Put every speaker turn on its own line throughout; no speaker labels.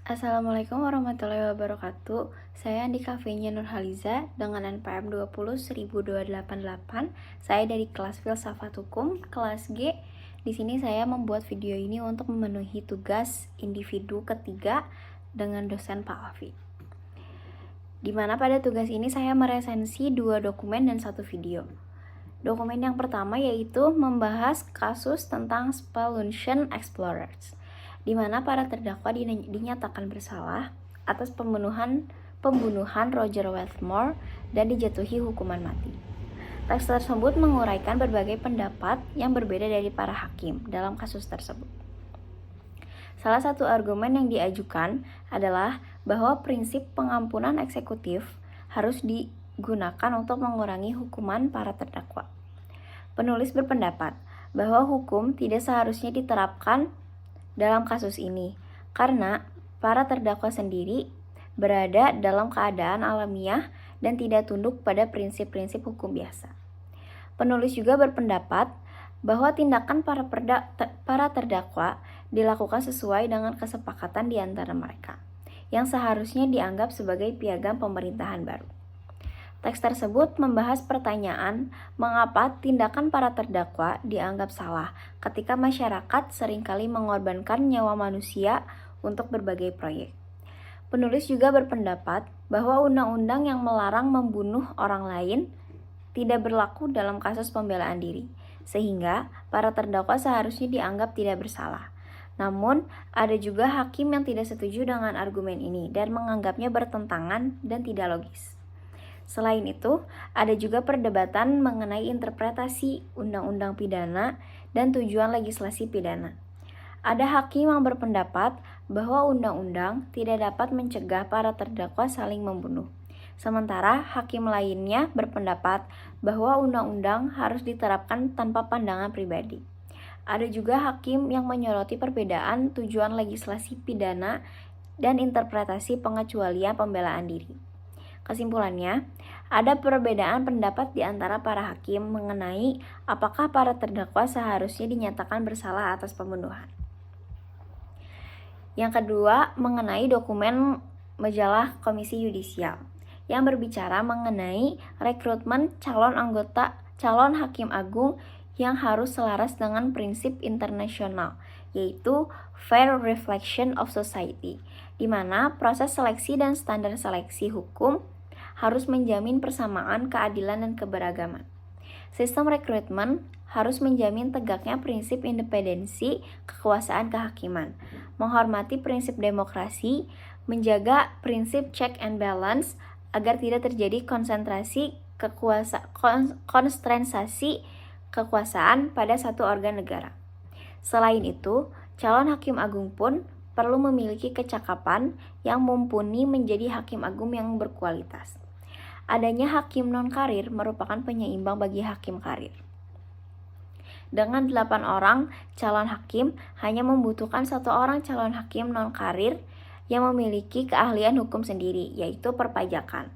Assalamualaikum warahmatullahi wabarakatuh. Saya Andika Fenya Nurhaliza dengan NPM 20 10288. Saya dari kelas Filsafat Hukum, kelas G. Di sini saya membuat video ini untuk memenuhi tugas individu ketiga dengan dosen Pak Alfi. Di mana pada tugas ini saya meresensi 2 dokumen dan 1 video. Dokumen yang pertama yaitu membahas kasus tentang Spelunction Explorers, di mana para terdakwa dinyatakan bersalah atas pembunuhan Roger Wetmore dan dijatuhi hukuman mati. Teks tersebut menguraikan berbagai pendapat yang berbeda dari para hakim dalam kasus tersebut. Salah satu argumen yang diajukan adalah bahwa prinsip pengampunan eksekutif harus digunakan untuk mengurangi hukuman para terdakwa. Penulis berpendapat bahwa hukum tidak seharusnya diterapkan dalam kasus ini, karena para terdakwa sendiri berada dalam keadaan alamiah dan tidak tunduk pada prinsip-prinsip hukum biasa. Penulis juga berpendapat bahwa tindakan para terdakwa dilakukan sesuai dengan kesepakatan di antara mereka, yang seharusnya dianggap sebagai piagam pemerintahan baru. Teks tersebut membahas pertanyaan mengapa tindakan para terdakwa dianggap salah ketika masyarakat seringkali mengorbankan nyawa manusia untuk berbagai proyek. Penulis juga berpendapat bahwa undang-undang yang melarang membunuh orang lain tidak berlaku dalam kasus pembelaan diri, sehingga para terdakwa seharusnya dianggap tidak bersalah. Namun, ada juga hakim yang tidak setuju dengan argumen ini dan menganggapnya bertentangan dan tidak logis. Selain itu, ada juga perdebatan mengenai interpretasi undang-undang pidana dan tujuan legislasi pidana. Ada hakim yang berpendapat bahwa undang-undang tidak dapat mencegah para terdakwa saling membunuh. Sementara hakim lainnya berpendapat bahwa undang-undang harus diterapkan tanpa pandangan pribadi. Ada juga hakim yang menyoroti perbedaan tujuan legislasi pidana dan interpretasi pengecualian pembelaan diri. Kesimpulannya, ada perbedaan pendapat di antara para hakim mengenai apakah para terdakwa seharusnya dinyatakan bersalah atas pembunuhan. Yang kedua, mengenai dokumen majalah Komisi Yudisial yang berbicara mengenai rekrutmen calon hakim agung yang harus selaras dengan prinsip internasional, yaitu fair reflection of society, di mana proses seleksi dan standar seleksi hukum harus menjamin persamaan, keadilan, dan keberagaman. Sistem rekrutmen harus menjamin tegaknya prinsip independensi kekuasaan kehakiman, menghormati prinsip demokrasi, menjaga prinsip check and balance agar tidak terjadi konsentrasi kekuasaan pada satu organ negara. Selain itu, calon hakim agung pun perlu memiliki kecakapan yang mumpuni menjadi hakim agung yang berkualitas. Adanya hakim non-karir merupakan penyeimbang bagi hakim karir. Dengan 8 orang calon hakim, hanya membutuhkan 1 orang calon hakim non-karir yang memiliki keahlian hukum sendiri, yaitu perpajakan,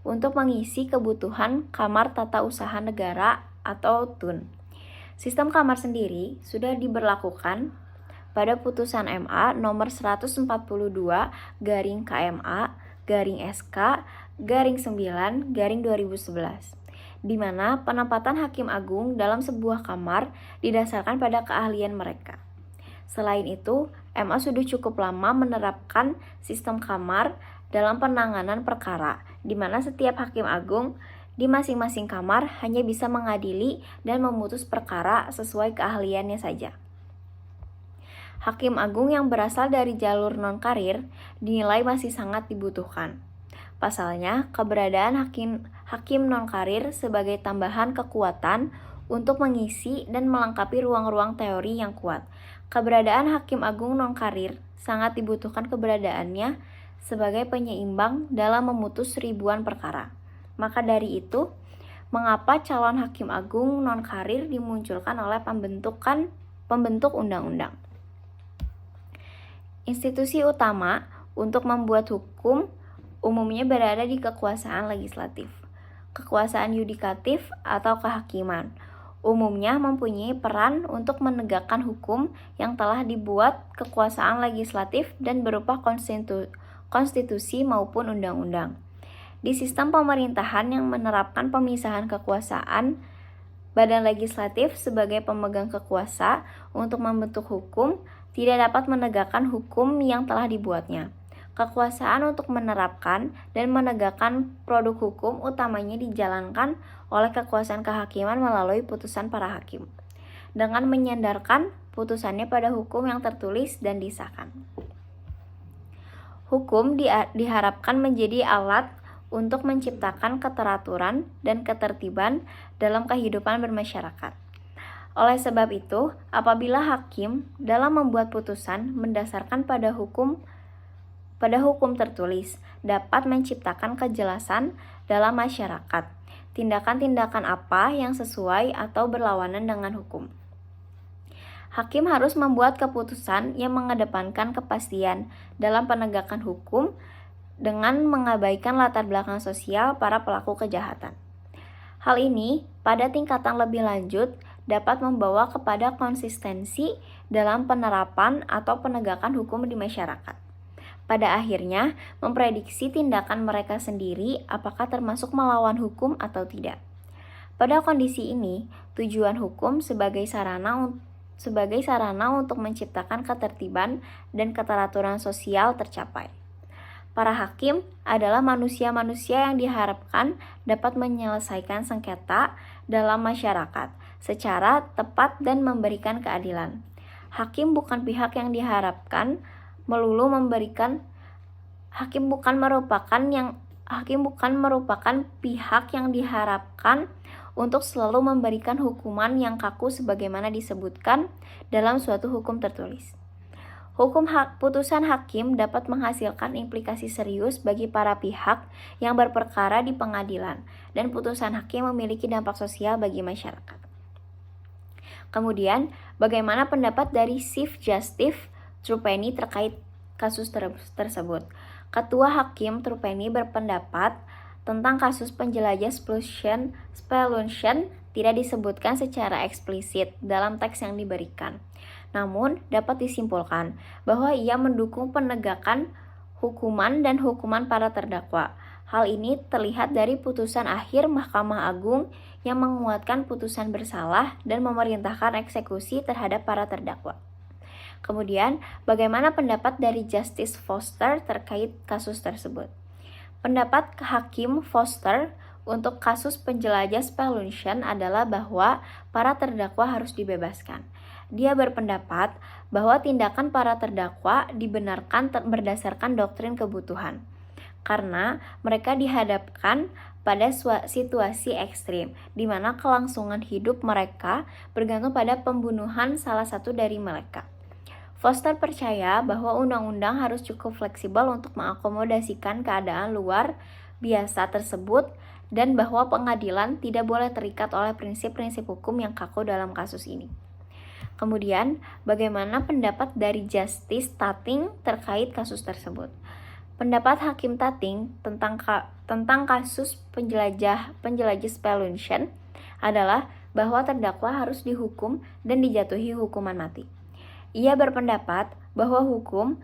untuk mengisi kebutuhan Kamar Tata Usaha Negara atau TUN. Sistem kamar sendiri sudah diberlakukan pada putusan MA nomor 142/KMA/SK/9/2011, di mana penempatan hakim agung dalam sebuah kamar didasarkan pada keahlian mereka. Selain itu, MA sudah cukup lama menerapkan sistem kamar dalam penanganan perkara, di mana setiap hakim agung di masing-masing kamar hanya bisa mengadili dan memutus perkara sesuai keahliannya saja. Hakim agung yang berasal dari jalur non-karir dinilai masih sangat dibutuhkan. Pasalnya, keberadaan hakim non-karir sebagai tambahan kekuatan untuk mengisi dan melengkapi ruang-ruang teori yang kuat. Keberadaan hakim agung non-karir sangat dibutuhkan keberadaannya sebagai penyeimbang dalam memutus ribuan perkara. Maka dari itu, mengapa calon hakim agung non-karir dimunculkan oleh pembentuk undang-undang? Institusi utama untuk membuat hukum umumnya berada di kekuasaan legislatif, kekuasaan yudikatif atau kehakiman. umumnya mempunyai peran untuk menegakkan hukum yang telah dibuat kekuasaan legislatif dan berupa konstitusi maupun undang-undang. Di sistem pemerintahan yang menerapkan pemisahan kekuasaan, badan legislatif sebagai pemegang kekuasa untuk membentuk hukum tidak dapat menegakkan hukum yang telah dibuatnya. Kekuasaan untuk menerapkan dan menegakkan produk hukum utamanya dijalankan oleh kekuasaan kehakiman melalui putusan para hakim, dengan menyandarkan putusannya pada hukum yang tertulis dan disahkan. Hukum diharapkan menjadi alat untuk menciptakan keteraturan dan ketertiban dalam kehidupan bermasyarakat. Oleh sebab itu, apabila hakim dalam membuat putusan mendasarkan pada hukum tertulis, dapat menciptakan kejelasan dalam masyarakat, tindakan-tindakan apa yang sesuai atau berlawanan dengan hukum. Hakim harus membuat keputusan yang mengedepankan kepastian dalam penegakan hukum dengan mengabaikan latar belakang sosial para pelaku kejahatan. Hal ini pada tingkatan lebih lanjut dapat membawa kepada konsistensi dalam penerapan atau penegakan hukum di masyarakat. Pada akhirnya, memprediksi tindakan mereka sendiri apakah termasuk melawan hukum atau tidak. Pada kondisi ini, tujuan hukum sebagai sarana untuk menciptakan ketertiban dan keteraturan sosial tercapai. Para hakim adalah manusia-manusia yang diharapkan dapat menyelesaikan sengketa dalam masyarakat secara tepat dan memberikan keadilan. Hakim bukan pihak yang diharapkan melulu memberikan hakim bukan merupakan pihak yang diharapkan untuk selalu memberikan hukuman yang kaku sebagaimana disebutkan dalam suatu hukum tertulis. Putusan hakim dapat menghasilkan implikasi serius bagi para pihak yang berperkara di pengadilan, dan putusan hakim memiliki dampak sosial bagi masyarakat. Kemudian, bagaimana pendapat dari Chief Justice Trupeni terkait kasus tersebut? Ketua Hakim Trupeni berpendapat tentang kasus penjelajah speluntion tidak disebutkan secara eksplisit dalam teks yang diberikan. Namun, dapat disimpulkan bahwa ia mendukung penegakan hukuman dan hukuman para terdakwa. Hal ini terlihat dari putusan akhir Mahkamah Agung yang menguatkan putusan bersalah dan memerintahkan eksekusi terhadap para terdakwa. Kemudian, bagaimana pendapat dari Justice Foster terkait kasus tersebut? Pendapat Hakim Foster untuk kasus penjelajah speluntion adalah bahwa para terdakwa harus dibebaskan. Dia berpendapat bahwa tindakan para terdakwa dibenarkan berdasarkan doktrin kebutuhan, karena mereka dihadapkan pada situasi ekstrim, di mana kelangsungan hidup mereka bergantung pada pembunuhan salah satu dari mereka. Foster percaya bahwa undang-undang harus cukup fleksibel untuk mengakomodasikan keadaan luar biasa tersebut, dan bahwa pengadilan tidak boleh terikat oleh prinsip-prinsip hukum yang kaku dalam kasus ini. Kemudian, bagaimana pendapat dari Justice Tating terkait kasus tersebut? Pendapat Hakim Tating tentang kasus penjelajah speluntion adalah bahwa terdakwa harus dihukum dan dijatuhi hukuman mati. Ia berpendapat bahwa hukum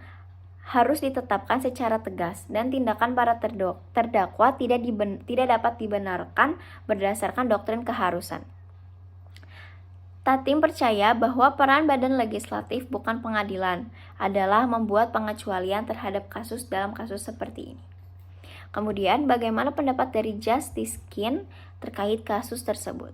harus ditetapkan secara tegas dan tindakan para terdakwa tidak dapat dibenarkan berdasarkan doktrin keharusan. Tatim percaya bahwa peran badan legislatif bukan pengadilan adalah membuat pengecualian terhadap kasus dalam kasus seperti ini. Kemudian, bagaimana pendapat dari Justice Kin terkait kasus tersebut?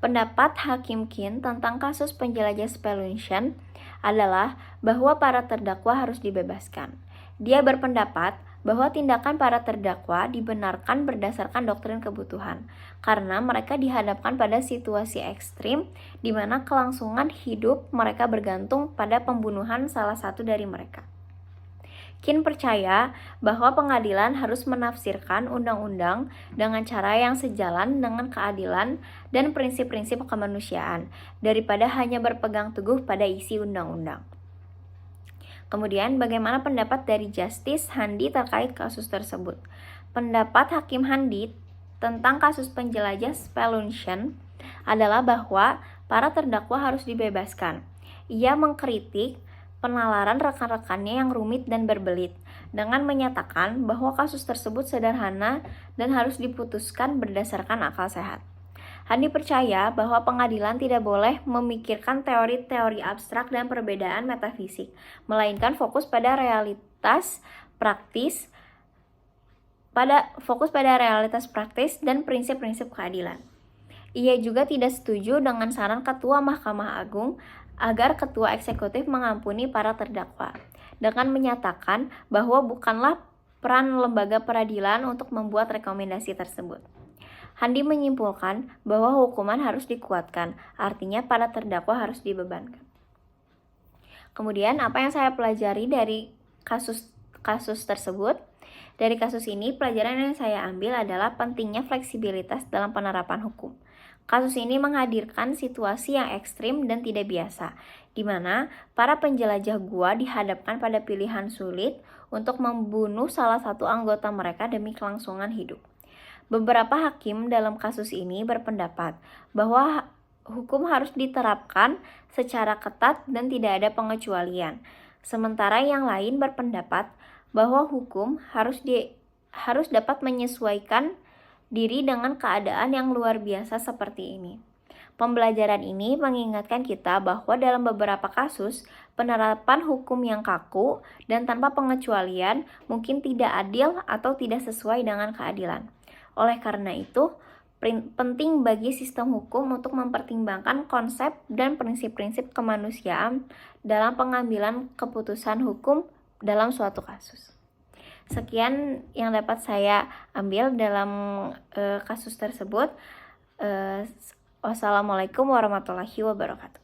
Pendapat Hakim Kin tentang kasus penjelajah speluntion adalah bahwa para terdakwa harus dibebaskan. Dia berpendapat bahwa tindakan para terdakwa dibenarkan berdasarkan doktrin kebutuhan, karena mereka dihadapkan pada situasi ekstrim di mana kelangsungan hidup mereka bergantung pada pembunuhan salah satu dari mereka. Kin percaya bahwa pengadilan harus menafsirkan undang-undang dengan cara yang sejalan dengan keadilan dan prinsip-prinsip kemanusiaan, daripada hanya berpegang teguh pada isi undang-undang. Kemudian, bagaimana pendapat dari Justice Handi terkait kasus tersebut? Pendapat Hakim Handi tentang kasus penjelajah speluntion adalah bahwa para terdakwa harus dibebaskan. Ia mengkritik penalaran rekan-rekannya yang rumit dan berbelit, dengan menyatakan bahwa kasus tersebut sederhana dan harus diputuskan berdasarkan akal sehat. Handi percaya bahwa pengadilan tidak boleh memikirkan teori-teori abstrak dan perbedaan metafisik, melainkan fokus pada realitas praktis dan prinsip-prinsip keadilan. Ia juga tidak setuju dengan saran Ketua Mahkamah Agung agar Ketua Eksekutif mengampuni para terdakwa, dengan menyatakan bahwa bukanlah peran lembaga peradilan untuk membuat rekomendasi tersebut. Handi menyimpulkan bahwa hukuman harus dikuatkan, artinya para terdakwa harus dibebankan. Kemudian, apa yang saya pelajari dari kasus tersebut? Dari kasus ini, pelajaran yang saya ambil adalah pentingnya fleksibilitas dalam penerapan hukum. Kasus ini menghadirkan situasi yang ekstrim dan tidak biasa, di mana para penjelajah gua dihadapkan pada pilihan sulit untuk membunuh salah satu anggota mereka demi kelangsungan hidup. Beberapa hakim dalam kasus ini berpendapat bahwa hukum harus diterapkan secara ketat dan tidak ada pengecualian. Sementara yang lain berpendapat bahwa hukum harus dapat menyesuaikan diri dengan keadaan yang luar biasa seperti ini. Pembelajaran ini mengingatkan kita bahwa dalam beberapa kasus, penerapan hukum yang kaku dan tanpa pengecualian mungkin tidak adil atau tidak sesuai dengan keadilan. Oleh karena itu, penting bagi sistem hukum untuk mempertimbangkan konsep dan prinsip-prinsip kemanusiaan dalam pengambilan keputusan hukum dalam suatu kasus. Sekian yang dapat saya ambil dalam kasus tersebut. Wassalamualaikum warahmatullahi wabarakatuh.